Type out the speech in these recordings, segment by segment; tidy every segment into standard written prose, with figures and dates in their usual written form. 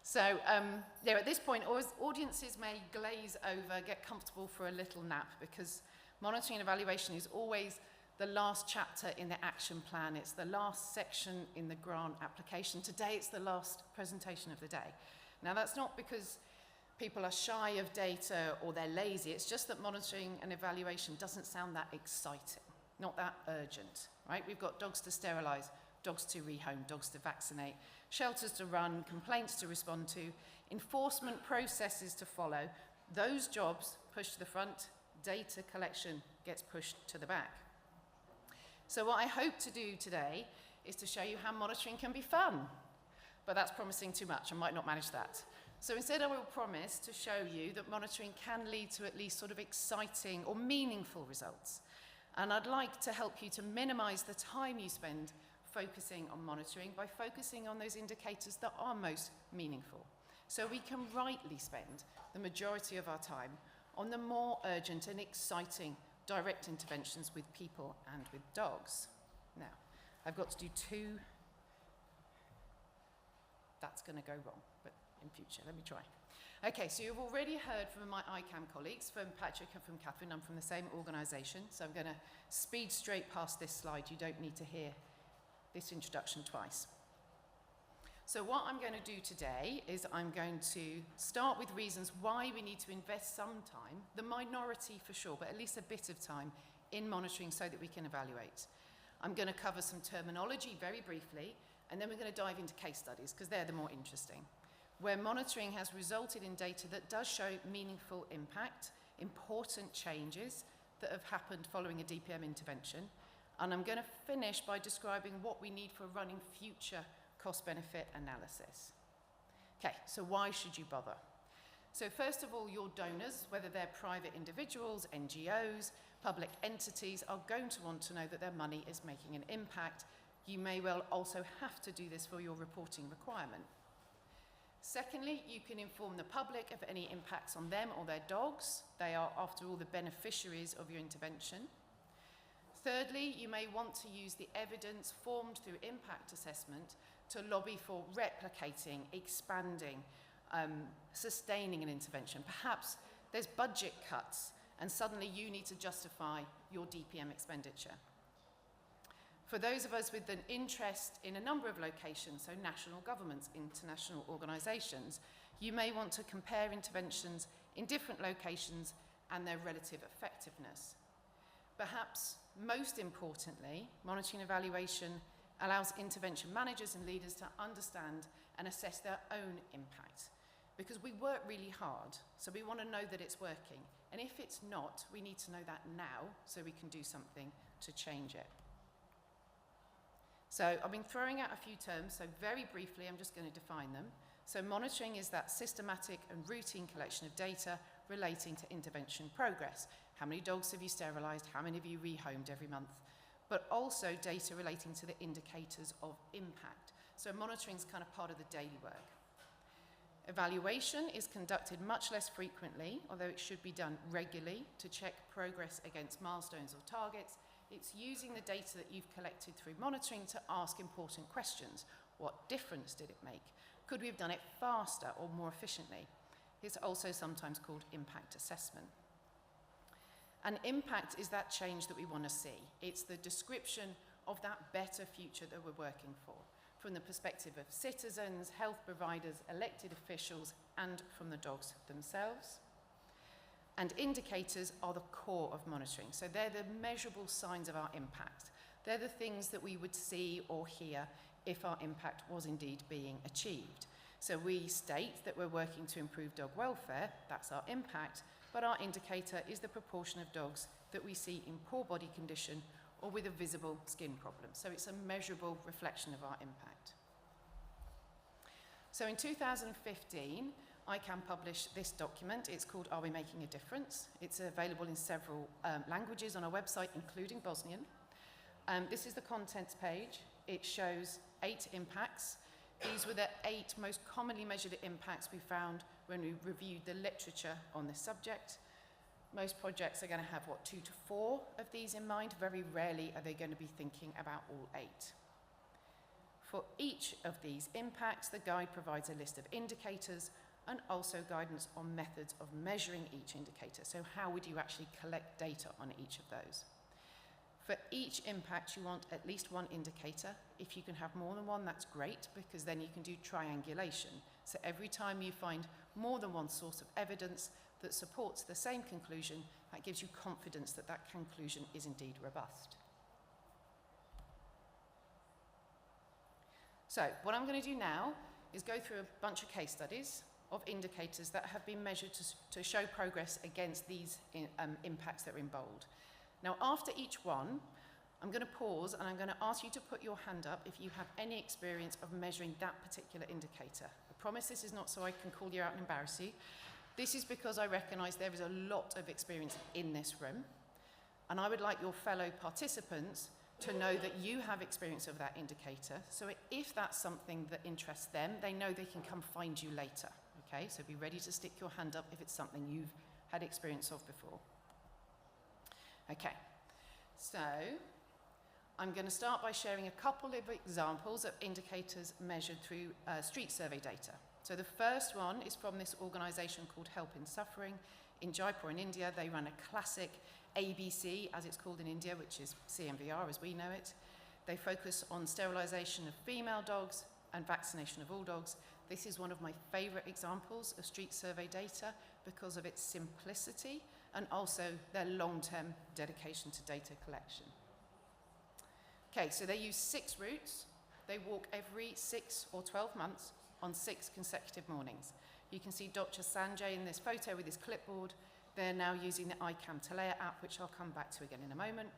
So at this point, audiences may glaze over, get comfortable for a little nap, because monitoring and evaluation is always the last chapter in the action plan. It's the last section in the grant application. Today, it's the last presentation of the day. Now, that's not because people are shy of data or they're lazy. It's just that monitoring and evaluation doesn't sound that exciting, not that urgent, right? We've got dogs to sterilize, dogs to rehome, dogs to vaccinate, shelters to run, complaints to respond to, enforcement processes to follow. Those jobs push to the front, data collection gets pushed to the back. So what I hope to do today is to show you how monitoring can be fun, but that's promising too much. I might not manage that. So instead, I will promise to show you that monitoring can lead to at least sort of exciting or meaningful results. And I'd like to help you to minimize the time you spend focusing on monitoring by focusing on those indicators that are most meaningful. So we can rightly spend the majority of our time on the more urgent and exciting direct interventions with people and with dogs. Now, I've got to do two. That's going to go wrong, but in future, let me try. Okay, so you've already heard from my ICAM colleagues, from Patrick and from Catherine. I'm from the same organisation, so I'm going to speed straight past this slide. You don't need to hear this introduction twice. So what I'm going to do today is I'm going to start with reasons why we need to invest some time, the minority for sure, but at least a bit of time in monitoring so that we can evaluate. I'm going to cover some terminology very briefly, and then we're going to dive into case studies because they're the more interesting, where monitoring has resulted in data that does show meaningful impact, important changes that have happened following a DPM intervention. And I'm going to finish by describing what we need for running future cost-benefit analysis. Okay, so why should you bother? So first of all, your donors, whether they're private individuals, NGOs, public entities, are going to want to know that their money is making an impact. You may well also have to do this for your reporting requirement. Secondly, you can inform the public of any impacts on them or their dogs. They are, after all, the beneficiaries of your intervention. Thirdly, you may want to use the evidence formed through impact assessment to lobby for replicating, expanding, sustaining an intervention. Perhaps there's budget cuts and suddenly you need to justify your DPM expenditure. For those of us with an interest in a number of locations, so national governments, international organisations, you may want to compare interventions in different locations and their relative effectiveness. Perhaps most importantly, monitoring and evaluation allows intervention managers and leaders to understand and assess their own impact. Because we work really hard, so we want to know that it's working. And if it's not, we need to know that now so we can do something to change it. So I've been throwing out a few terms, so very briefly I'm just going to define them. So monitoring is that systematic and routine collection of data relating to intervention progress. How many dogs have you sterilised? How many have you rehomed every month? But also data relating to the indicators of impact. So monitoring is kind of part of the daily work. Evaluation is conducted much less frequently, although it should be done regularly to check progress against milestones or targets. It's using the data that you've collected through monitoring to ask important questions. What difference did it make? Could we have done it faster or more efficiently? It's also sometimes called impact assessment. And impact is that change that we want to see. It's the description of that better future that we're working for, from the perspective of citizens, health providers, elected officials, and from the dogs themselves. And indicators are the core of monitoring. So they're the measurable signs of our impact. They're the things that we would see or hear if our impact was indeed being achieved. So we state that we're working to improve dog welfare, that's our impact, but our indicator is the proportion of dogs that we see in poor body condition or with a visible skin problem. So it's a measurable reflection of our impact. So in 2015, ICAM published this document. It's called Are We Making a Difference? It's available in several languages on our website, including Bosnian. This is the contents page. It shows 8 impacts. These were the 8 most commonly measured impacts we found when we reviewed the literature on this subject. Most projects are going to have, 2 to 4 of these in mind. Very rarely are they going to be thinking about all 8. For each of these impacts, the guide provides a list of indicators and also guidance on methods of measuring each indicator. So how would you actually collect data on each of those? For each impact, you want at least one indicator. If you can have more than one, that's great, because then you can do triangulation. So every time you find more than one source of evidence that supports the same conclusion, that gives you confidence that that conclusion is indeed robust. So what I'm going to do now is go through a bunch of case studies of indicators that have been measured to show progress against these impacts that are in bold. Now, after each one, I'm going to pause and I'm going to ask you to put your hand up if you have any experience of measuring that particular indicator. I promise this is not so I can call you out and embarrass you. This is because I recognise there is a lot of experience in this room, and I would like your fellow participants to know that you have experience of that indicator. So if that's something that interests them, they know they can come find you later. Okay, so be ready to stick your hand up if it's something you've had experience of before. Okay, so I'm going to start by sharing a couple of examples of indicators measured through street survey data. So the first one is from this organisation called Help in Suffering in Jaipur in India. They run a classic ABC, as it's called in India, which is CMVR as we know it. They focus on sterilisation of female dogs and vaccination of all dogs. This is one of my favourite examples of street survey data because of its simplicity and also their long-term dedication to data collection. Okay, so they use 6 routes. They walk every 6 or 12 months on 6 consecutive mornings. You can see Dr. Sanjay in this photo with his clipboard. They're now using the iCam Talea app, which I'll come back to again in a moment.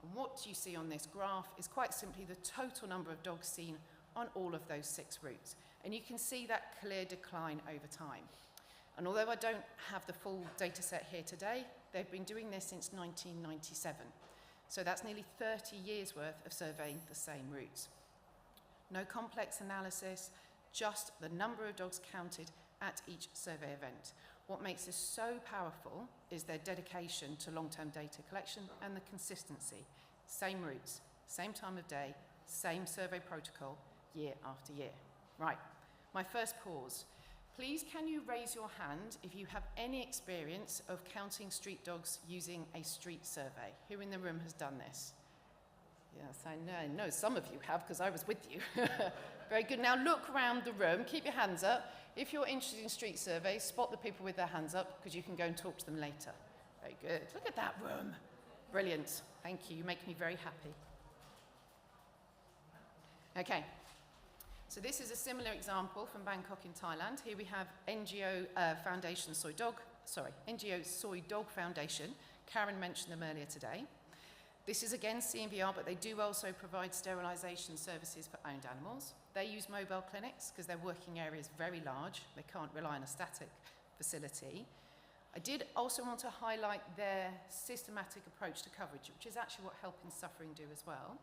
And what you see on this graph is quite simply the total number of dogs seen on all of those 6 routes. And you can see that clear decline over time. And although I don't have the full data set here today, they've been doing this since 1997. So that's nearly 30 years worth of surveying the same routes. No complex analysis, just the number of dogs counted at each survey event. What makes this so powerful is their dedication to long-term data collection and the consistency. Same routes, same time of day, same survey protocol, year after year. Right, my first pause. Please can you raise your hand if you have any experience of counting street dogs using a street survey? Who in the room has done this? Yes, I know some of you have because I was with you. Very good. Now look around the room, keep your hands up. If you're interested in street surveys, spot the people with their hands up because you can go and talk to them later. Very good. Look at that room. Brilliant. Thank you. You make me very happy. Okay. So this is a similar example from Bangkok in Thailand. Here we have NGO Soy Dog Foundation. Karen mentioned them earlier today. This is again CMVR, but they do also provide sterilisation services for owned animals. They use mobile clinics because their working area is very large. They can't rely on a static facility. I did also want to highlight their systematic approach to coverage, which is actually what Help in Suffering do as well.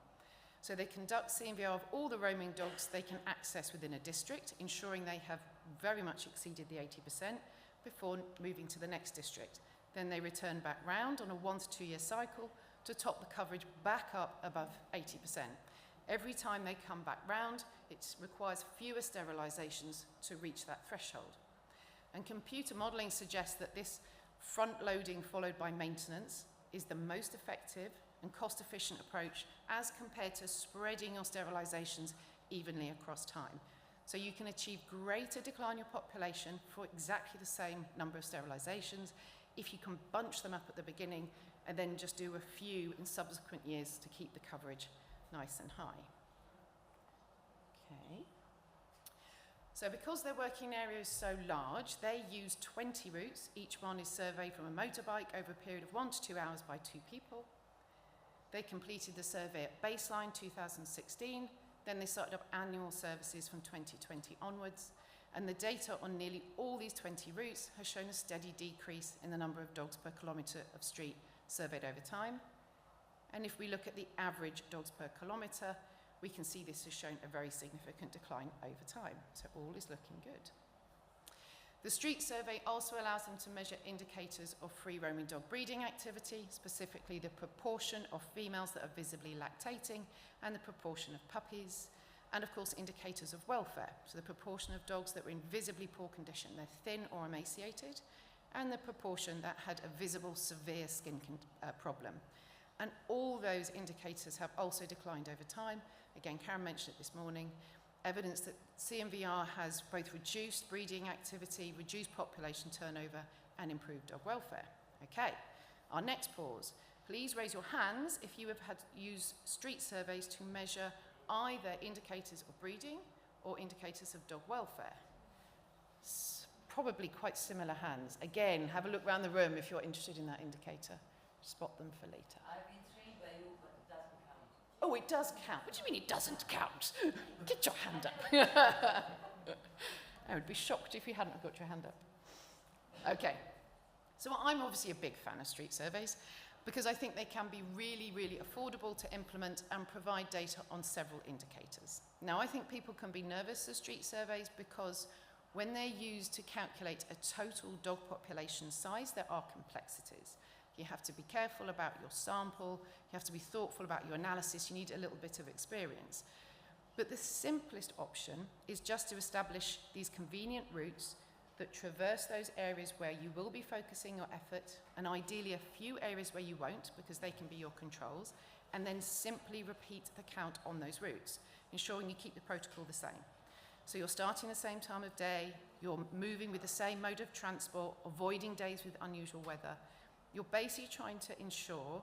So they conduct CMVR of all the roaming dogs they can access within a district, ensuring they have very much exceeded the 80% before moving to the next district. Then they return back round on a 1 to 2 year cycle to top the coverage back up above 80%. Every time they come back round, it requires fewer sterilisations to reach that threshold. And computer modelling suggests that this front-loading followed by maintenance is the most effective and cost-efficient approach as compared to spreading your sterilisations evenly across time. So you can achieve greater decline in your population for exactly the same number of sterilisations if you can bunch them up at the beginning and then just do a few in subsequent years to keep the coverage nice and high. Okay. So because their working area is so large, they use 20 routes. Each one is surveyed from a motorbike over a period of 1 to 2 hours by 2 people. They completed the survey at baseline 2016, then they started up annual services from 2020 onwards, and the data on nearly all these 20 routes has shown a steady decrease in the number of dogs per kilometre of street surveyed over time. And if we look at the average dogs per kilometre, we can see this has shown a very significant decline over time. So all is looking good. The street survey also allows them to measure indicators of free roaming dog breeding activity, specifically the proportion of females that are visibly lactating and the proportion of puppies. and of course indicators of welfare, so the proportion of dogs that were in visibly poor condition, they're thin or emaciated, and the proportion that had a visible severe skin problem. And all those indicators have also declined over time. Again, Karen mentioned it this morning, evidence that CMVR has both reduced breeding activity, reduced population turnover, and improved dog welfare. Okay, our next pause. Please raise your hands if you have had used street surveys to measure either indicators of breeding or indicators of dog welfare. Probably quite similar hands. Again, have a look around the room if you're interested in that indicator. Spot them for later. I've been trained by you, but it doesn't count. Oh, it does count. What do you mean it doesn't count? Get your hand up. I would be shocked if you hadn't got your hand up. Okay. So I'm obviously a big fan of street surveys because I think they can be really, really affordable to implement and provide data on several indicators. Now, I think people can be nervous of street surveys because when they're used to calculate a total dog population size, there are complexities. You have to be careful about your sample, you have to be thoughtful about your analysis, you need a little bit of experience. But the simplest option is just to establish these convenient routes that traverse those areas where you will be focusing your effort, and ideally a few areas where you won't, because they can be your controls, and then simply repeat the count on those routes, ensuring you keep the protocol the same. So you're starting the same time of day, you're moving with the same mode of transport, avoiding days with unusual weather. You're basically trying to ensure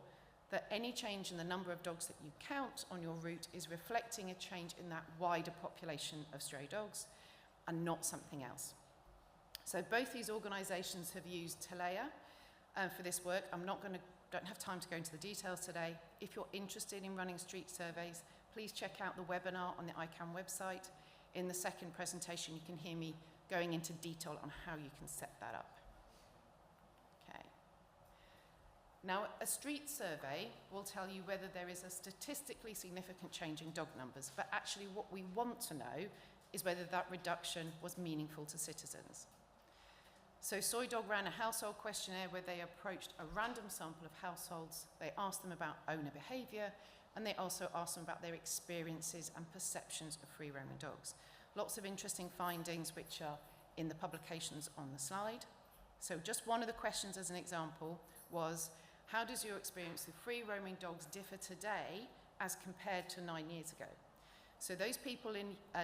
that any change in the number of dogs that you count on your route is reflecting a change in that wider population of stray dogs and not something else. So both these organisations have used Telea for this work. Don't have time to go into the details today. If you're interested in running street surveys, please check out the webinar on the ICANN website. In the second presentation, you can hear me going into detail on how you can set that up. Okay. Now, a street survey will tell you whether there is a statistically significant change in dog numbers, but actually what we want to know is whether that reduction was meaningful to citizens. So Soy Dog ran a household questionnaire where they approached a random sample of households. They asked them about owner behaviour, and they also asked them about their experiences and perceptions of free-roaming dogs. Lots of interesting findings which are in the publications on the slide. So just one of the questions as an example was, how does your experience with free-roaming dogs differ today as compared to 9 years ago? So those people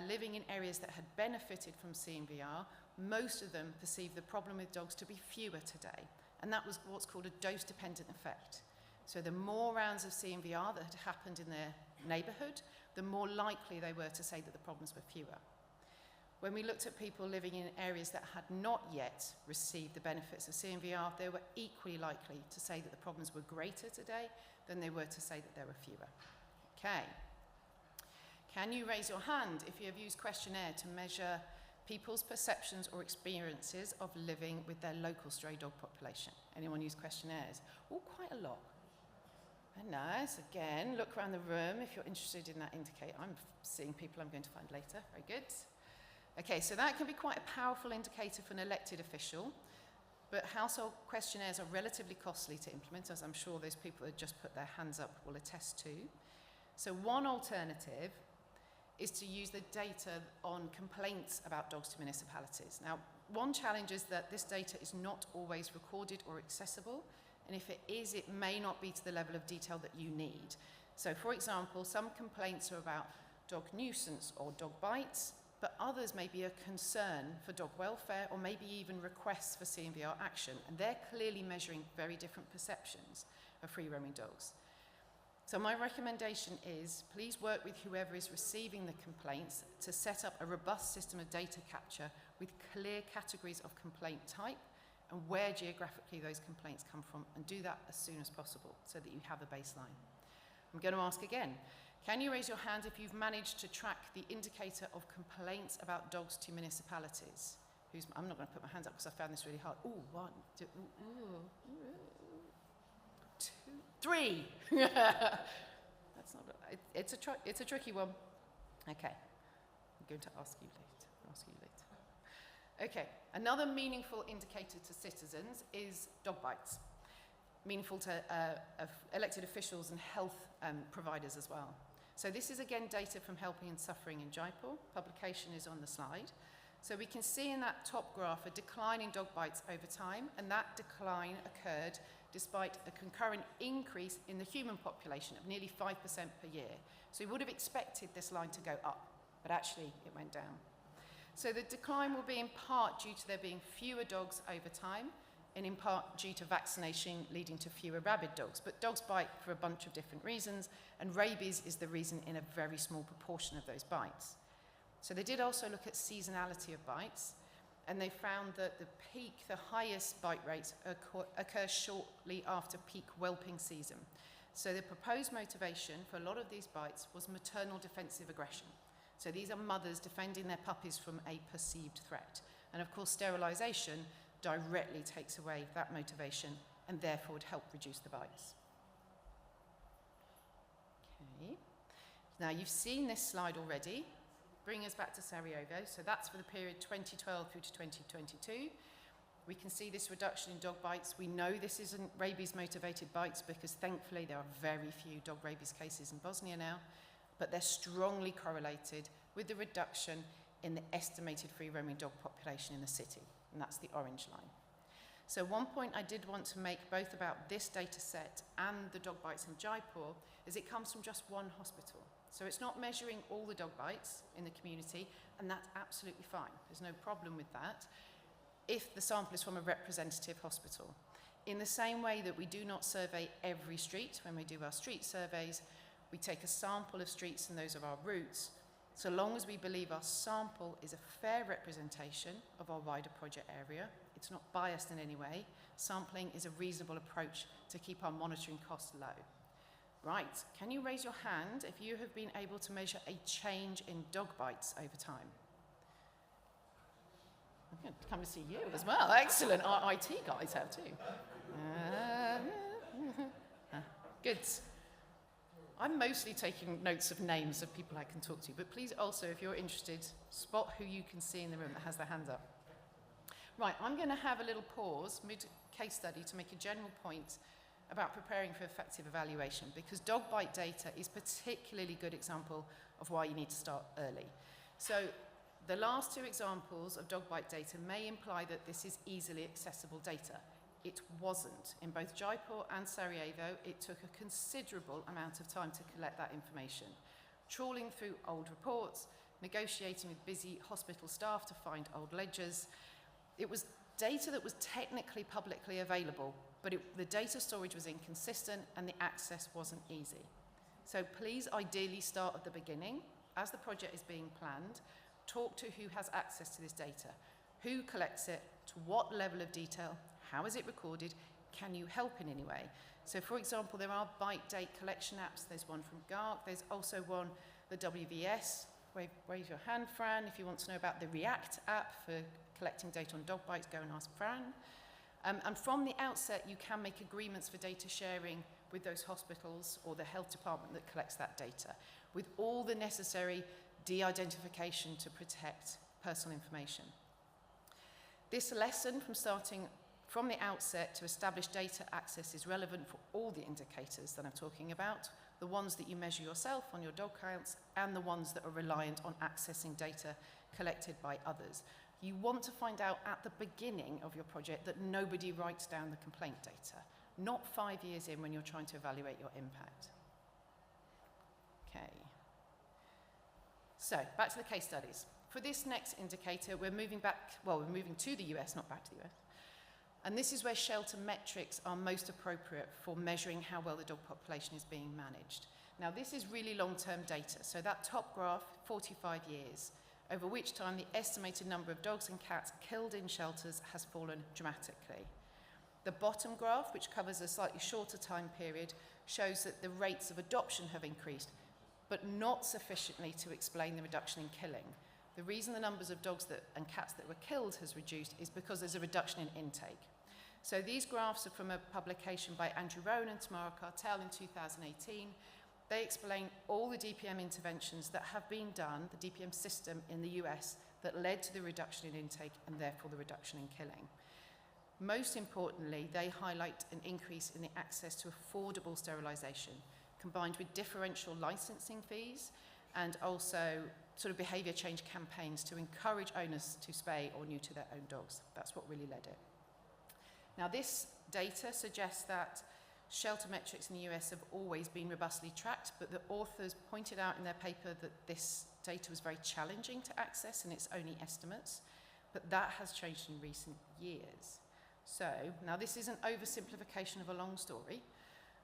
living in areas that had benefited from CMVR, most of them perceived the problem with dogs to be fewer today. And that was what's called a dose-dependent effect. So the more rounds of CMVR that had happened in their neighbourhood, the more likely they were to say that the problems were fewer. When we looked at people living in areas that had not yet received the benefits of CMVR, they were equally likely to say that the problems were greater today than they were to say that there were fewer. Okay. Can you raise your hand if you have used questionnaire to measure people's perceptions or experiences of living with their local stray dog population? Anyone use questionnaires? Oh, quite a lot. Very nice. Again, look around the room if you're interested in that indicator. I'm seeing people I'm going to find later. Very good. Okay, so that can be quite a powerful indicator for an elected official, but household questionnaires are relatively costly to implement, as I'm sure those people that just put their hands up will attest to. So one alternative is to use the data on complaints about dogs to municipalities. Now, one challenge is that this data is not always recorded or accessible, and if it is, it may not be to the level of detail that you need. So, for example, some complaints are about dog nuisance or dog bites, but others may be a concern for dog welfare or maybe even requests for CMVR action, and they're clearly measuring very different perceptions of free-roaming dogs. So my recommendation is please work with whoever is receiving the complaints to set up a robust system of data capture with clear categories of complaint type and where geographically those complaints come from, and do that as soon as possible so that you have a baseline. I'm going to ask again, can you raise your hand if you've managed to track the indicator of complaints about dogs to municipalities? I'm not going to put my hands up because I found this really hard. Ooh, 1, 2, 2, 3. That's not. It's a tricky one. Okay, I'm going to ask you later. Okay, another meaningful indicator to citizens is dog bites. Meaningful to elected officials and health providers as well. So this is again data from Helping and Suffering in Jaipur. Publication is on the slide. So we can see in that top graph a decline in dog bites over time, and that decline occurred despite a concurrent increase in the human population of nearly 5% per year. So we would have expected this line to go up, but actually it went down. So the decline will be in part due to there being fewer dogs over time, and in part due to vaccination leading to fewer rabid dogs. But dogs bite for a bunch of different reasons, and rabies is the reason in a very small proportion of those bites. So they did also look at seasonality of bites, and they found that the highest bite rates occur shortly after peak whelping season. So the proposed motivation for a lot of these bites was maternal defensive aggression. So these are mothers defending their puppies from a perceived threat. And of course, sterilisation directly takes away that motivation and therefore would help reduce the bites. Okay. Now you've seen this slide already. Bring us back to Sarajevo. So that's for the period 2012 through to 2022. We can see this reduction in dog bites. We know this isn't rabies-motivated bites because thankfully there are very few dog rabies cases in Bosnia now, but they're strongly correlated with the reduction in the estimated free-roaming dog population in the city, and that's the orange line. So one point I did want to make both about this data set and the dog bites in Jaipur is it comes from just one hospital. So it's not measuring all the dog bites in the community, and that's absolutely fine. There's no problem with that if the sample is from a representative hospital. In the same way that we do not survey every street when we do our street surveys, we take a sample of streets and those of our routes, so long as we believe our sample is a fair representation of our wider project area, it's not biased in any way, sampling is a reasonable approach to keep our monitoring costs low. Right, can you raise your hand if you have been able to measure a change in dog bites over time? I'm going to come to see you as well. Excellent, our IT guys have too. Good. I'm mostly taking notes of names of people I can talk to, but please also, if you're interested, spot who you can see in the room that has their hand up. Right, I'm going to have a little pause mid-case study to make a general point about preparing for effective evaluation, because dog bite data is a particularly good example of why you need to start early. So the last two examples of dog bite data may imply that this is easily accessible data. It wasn't. In both Jaipur and Sarajevo, it took a considerable amount of time to collect that information. Trawling through old reports, negotiating with busy hospital staff to find old ledgers. It was data that was technically publicly available, but the data storage was inconsistent and the access wasn't easy. So please ideally start at the beginning. As the project is being planned, talk to who has access to this data, who collects it, to what level of detail, how is it recorded, can you help in any way? So for example, there are bite date collection apps. There's one from GARC, there's also one, the WVS. Wave your hand, Fran, if you want to know about the React app for collecting data on dog bites, go and ask Fran. And from the outset, you can make agreements for data sharing with those hospitals or the health department that collects that data, with all the necessary de-identification to protect personal information. This lesson from starting from the outset to establish data access is relevant for all the indicators that I'm talking about, the ones that you measure yourself on your dog counts and the ones that are reliant on accessing data collected by others. You want to find out at the beginning of your project that nobody writes down the complaint data, not 5 years in when you're trying to evaluate your impact. Okay. So, back to the case studies. For this next indicator, we're moving to the US, not back to the US. And this is where shelter metrics are most appropriate for measuring how well the dog population is being managed. Now, this is really long-term data. So that top graph, 45 years, over which time the estimated number of dogs and cats killed in shelters has fallen dramatically. The bottom graph, which covers a slightly shorter time period, shows that the rates of adoption have increased, but not sufficiently to explain the reduction in killing. The reason the numbers of dogs and cats that were killed has reduced is because there's a reduction in intake. So these graphs are from a publication by Andrew Rowan and Tamara Cartel in 2018. They explain all the DPM interventions that have been done, the DPM system in the US, that led to the reduction in intake and therefore the reduction in killing. Most importantly, they highlight an increase in the access to affordable sterilisation, combined with differential licensing fees and also sort of behaviour change campaigns to encourage owners to spay or neuter their own dogs. That's what really led it. Now, this data suggests that shelter metrics in the US have always been robustly tracked, but the authors pointed out in their paper that this data was very challenging to access and it's only estimates, but that has changed in recent years. So, now this is an oversimplification of a long story,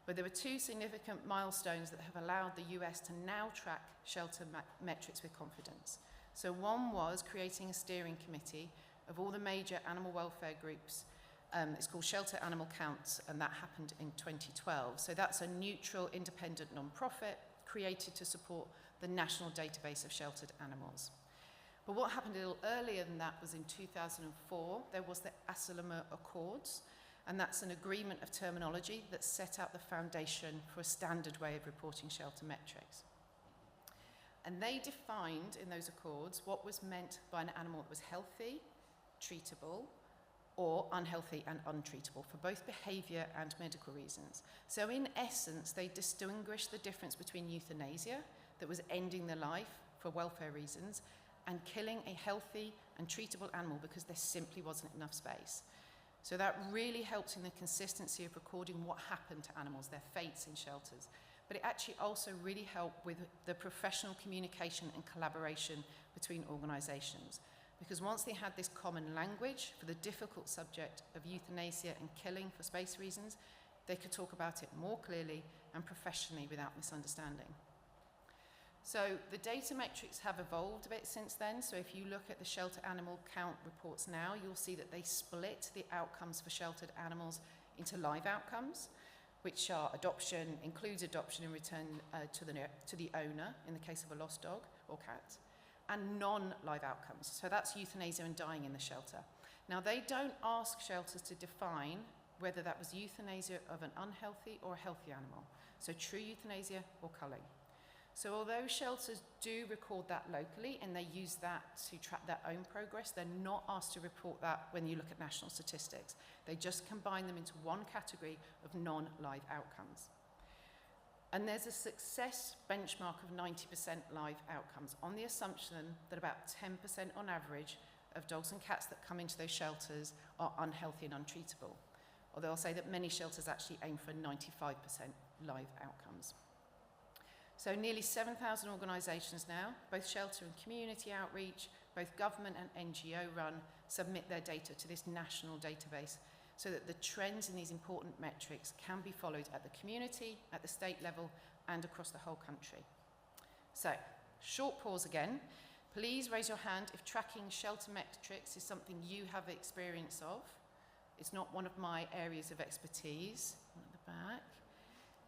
but there were two significant milestones that have allowed the US to now track shelter metrics with confidence. So one was creating a steering committee of all the major animal welfare groups. It's called Shelter Animal Counts, and that happened in 2012. So that's a neutral, independent non-profit created to support the national database of sheltered animals. But what happened a little earlier than that was in 2004, there was the Asilama Accords, and that's an agreement of terminology that set out the foundation for a standard way of reporting shelter metrics. And they defined in those accords what was meant by an animal that was healthy, treatable, or unhealthy and untreatable for both behaviour and medical reasons. So in essence, they distinguished the difference between euthanasia, that was ending their life for welfare reasons, and killing a healthy and treatable animal because there simply wasn't enough space. So that really helped in the consistency of recording what happened to animals, their fates in shelters. But it actually also really helped with the professional communication and collaboration between organisations. Because once they had this common language for the difficult subject of euthanasia and killing for space reasons, they could talk about it more clearly and professionally without misunderstanding. So the data metrics have evolved a bit since then. So if you look at the shelter animal count reports now, you'll see that they split the outcomes for sheltered animals into live outcomes, which are adoption, includes adoption in return to the owner in the case of a lost dog or cat, and non-live outcomes. So that's euthanasia and dying in the shelter. Now, they don't ask shelters to define whether that was euthanasia of an unhealthy or a healthy animal. So true euthanasia or culling. So although shelters do record that locally and they use that to track their own progress, they're not asked to report that when you look at national statistics. They just combine them into one category of non-live outcomes. And there's a success benchmark of 90% live outcomes on the assumption that about 10% on average of dogs and cats that come into those shelters are unhealthy and untreatable. Although I'll say that many shelters actually aim for 95% live outcomes. So nearly 7,000 organisations now, both shelter and community outreach, both government and NGO run, submit their data to this national database so that the trends in these important metrics can be followed at the community, at the state level, and across the whole country. So, short pause again. Please raise your hand if tracking shelter metrics is something you have experience of. It's not one of my areas of expertise. At the back.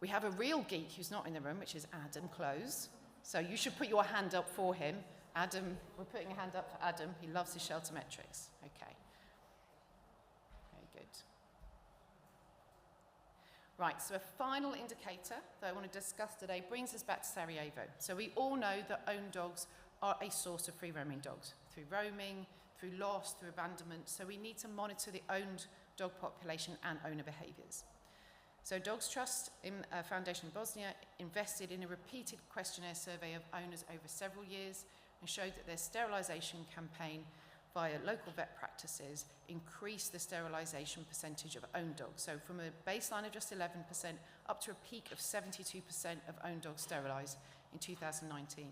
We have a real geek who's not in the room, which is Adam Close. So you should put your hand up for him. Adam, we're putting a hand up for Adam. He loves his shelter metrics. Okay. Very good. Right, so a final indicator that I want to discuss today brings us back to Sarajevo. So we all know that owned dogs are a source of free roaming dogs, through roaming, through loss, through abandonment. So we need to monitor the owned dog population and owner behaviours. So Dogs Trust Foundation in Bosnia invested in a repeated questionnaire survey of owners over several years and showed that their sterilisation campaign via local vet practices increased the sterilisation percentage of owned dogs. So from a baseline of just 11% up to a peak of 72% of owned dogs sterilised in 2019.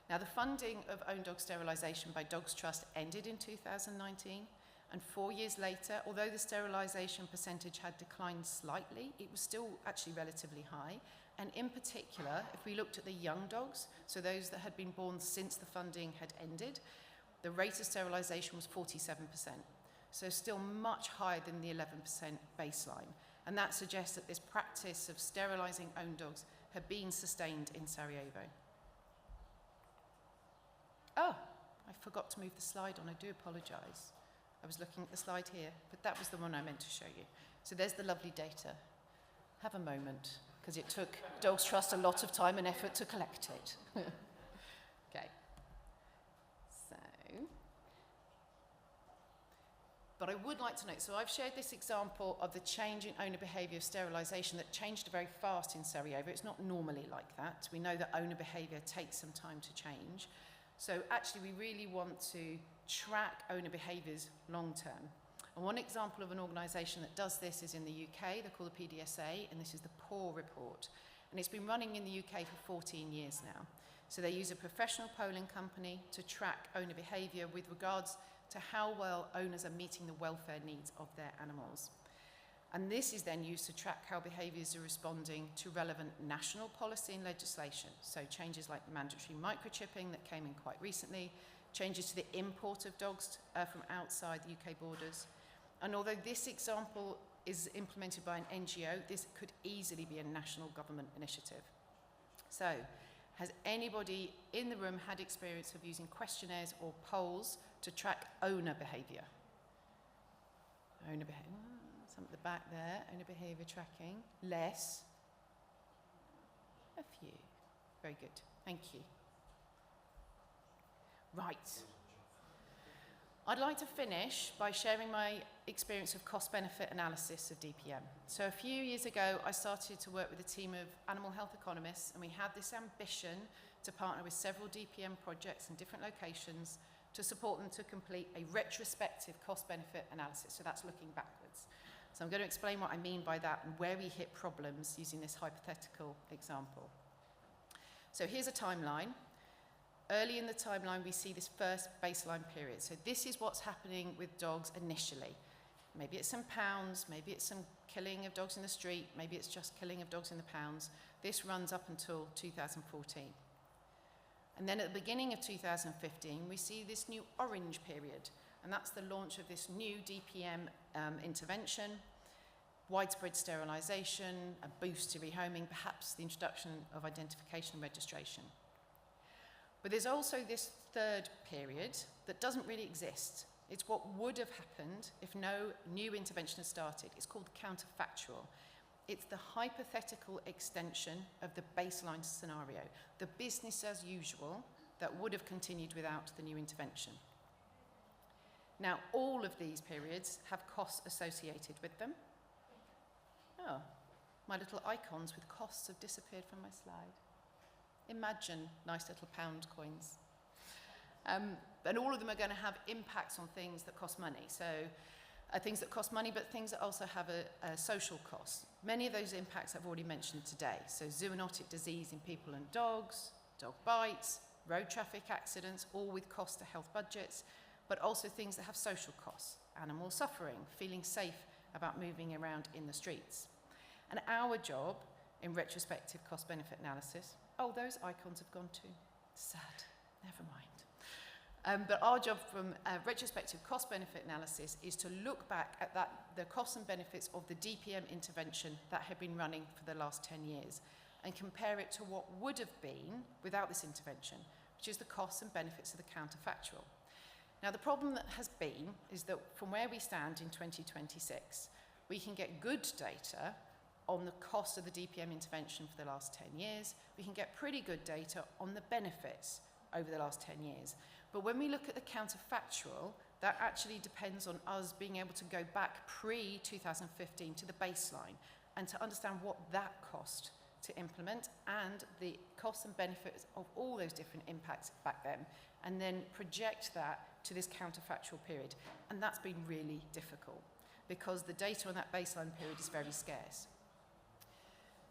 Now the funding of owned dog sterilisation by Dogs Trust ended in 2019. And 4 years later, although the sterilisation percentage had declined slightly, it was still actually relatively high. And in particular, if we looked at the young dogs, so those that had been born since the funding had ended, the rate of sterilisation was 47%. So still much higher than the 11% baseline. And that suggests that this practice of sterilising owned dogs had been sustained in Sarajevo. Oh, I forgot to move the slide on, I do apologise. I was looking at the slide here, but that was the one I meant to show you. So there's the lovely data. Have a moment, because it took Dogs Trust a lot of time and effort to collect it. Okay. So, But I would like to note, so I've shared this example of the change in owner behaviour of sterilisation that changed very fast in Sarajevo. It's not normally like that. We know that owner behaviour takes some time to change. So actually we really want to track owner behaviours long term. And one example of an organisation that does this is in the UK. They're called the PDSA, and this is the PAW report. And it's been running in the UK for 14 years now. So they use a professional polling company to track owner behaviour with regards to how well owners are meeting the welfare needs of their animals. And this is then used to track how behaviours are responding to relevant national policy and legislation. So changes like mandatory microchipping that came in quite recently, changes to the import of dogs from outside the UK borders. And although this example is implemented by an NGO, this could easily be a national government initiative. So, has anybody in the room had experience of using questionnaires or polls to track owner behaviour? Owner behaviour, some at the back there, owner behaviour tracking. Less? A few. Very good, thank you. Right. I'd like to finish by sharing my experience of cost-benefit analysis of DPM. So a few years ago, I started to work with a team of animal health economists, and we had this ambition to partner with several DPM projects in different locations to support them to complete a retrospective cost-benefit analysis. So that's looking backwards. So I'm going to explain what I mean by that and where we hit problems using this hypothetical example. So here's a timeline. Early in the timeline, we see this first baseline period. So this is what's happening with dogs initially. Maybe it's some pounds, maybe it's some killing of dogs in the street, maybe it's just killing of dogs in the pounds. This runs up until 2014. And then at the beginning of 2015, we see this new orange period, and that's the launch of this new DPM intervention, widespread sterilisation, a boost to rehoming, perhaps the introduction of identification and registration. But there's also this third period that doesn't really exist. It's what would have happened if no new intervention had started. It's called counterfactual. It's the hypothetical extension of the baseline scenario, the business as usual that would have continued without the new intervention. Now, all of these periods have costs associated with them. Oh, my little icons with costs have disappeared from my slide. Imagine nice little pound coins. And all of them are going to have impacts on things that cost money. So things that cost money, but things that also have a social cost. Many of those impacts I've already mentioned today. So zoonotic disease in people and dogs, dog bites, road traffic accidents, all with cost to health budgets, but also things that have social costs, animal suffering, feeling safe about moving around in the streets. And our job in retrospective cost-benefit analysis, oh, those icons have gone too. Sad. Never mind. But our job from retrospective cost-benefit analysis is to look back at the costs and benefits of the DPM intervention that had been running for the last 10 years and compare it to what would have been without this intervention, which is the costs and benefits of the counterfactual. Now, the problem that has been is that from where we stand in 2026, we can get good data on the cost of the DPM intervention for the last 10 years. We can get pretty good data on the benefits over the last 10 years. But when we look at the counterfactual, that actually depends on us being able to go back pre-2015 to the baseline and to understand what that cost to implement and the costs and benefits of all those different impacts back then, and then project that to this counterfactual period. And that's been really difficult because the data on that baseline period is very scarce.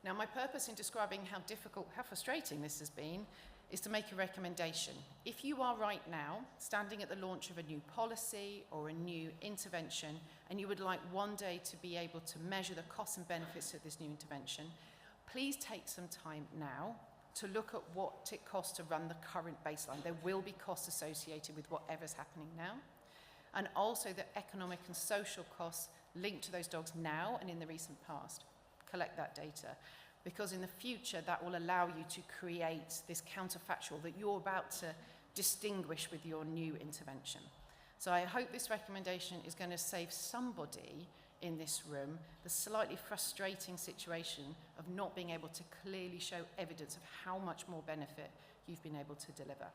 Now, my purpose in describing how difficult, how frustrating this has been is to make a recommendation. If you are right now standing at the launch of a new policy or a new intervention and you would like one day to be able to measure the costs and benefits of this new intervention, please take some time now to look at what it costs to run the current baseline. There will be costs associated with whatever's happening now, and also the economic and social costs linked to those dogs now and in the recent past. Collect that data, because in the future that will allow you to create this counterfactual that you're about to distinguish with your new intervention. So I hope this recommendation is going to save somebody in this room the slightly frustrating situation of not being able to clearly show evidence of how much more benefit you've been able to deliver.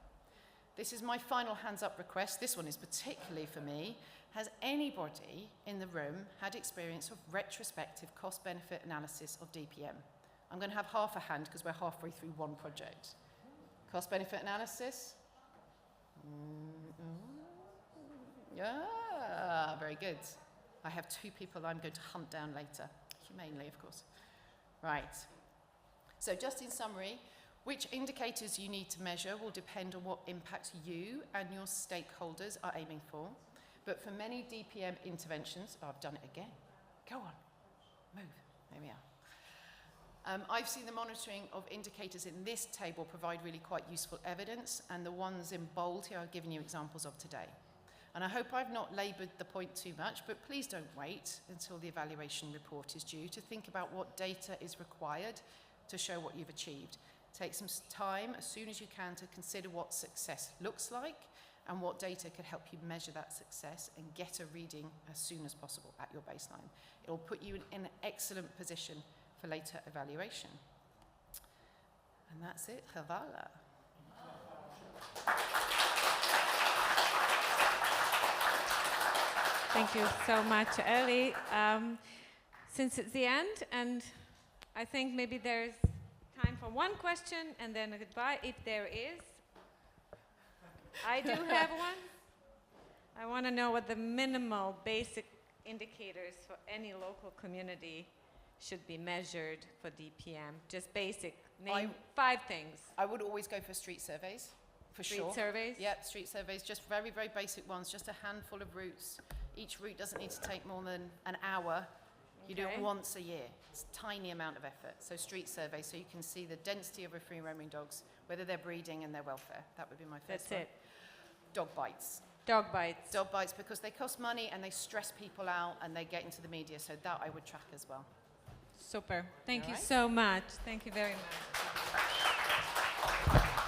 This is my final hands up request. This one is particularly for me. Has anybody in the room had experience of retrospective cost-benefit analysis of DPM? I'm going to have half a hand because we're halfway through one project. Cost-benefit analysis? Yeah, very good. I have 2 people I'm going to hunt down later, humanely, of course. Right. So just in summary, which indicators you need to measure will depend on what impact you and your stakeholders are aiming for. But for many DPM interventions, I've done it again. Go on, move, there we are. I've seen the monitoring of indicators in this table provide really quite useful evidence, and the ones in bold here I've given you examples of today. And I hope I've not laboured the point too much, but please don't wait until the evaluation report is due to think about what data is required to show what you've achieved. Take some time as soon as you can to consider what success looks like and what data could help you measure that success and get a reading as soon as possible at your baseline. It will put you in an excellent position for later evaluation. And that's it, Havala. Thank you so much, Elly. Since it's the end, and I think maybe there's time for one question and then a goodbye, if there is. I do have one. I want to know what the minimal basic indicators for any local community should be measured for DPM. Just basic. Name 5 things. I would always go for street surveys, for sure. Street surveys? Yep, street surveys, just very, very basic ones, just a handful of routes. Each route doesn't need to take more than an hour. You do it once a year. It's a tiny amount of effort. So street surveys, so you can see the density of your free roaming dogs, whether they're breeding and their welfare. That would be my first one. That's it. Dog bites. Dog bites. Dog bites because they cost money and they stress people out and they get into the media. So that I would track as well. Super. Thank you right. so much. Thank you very much.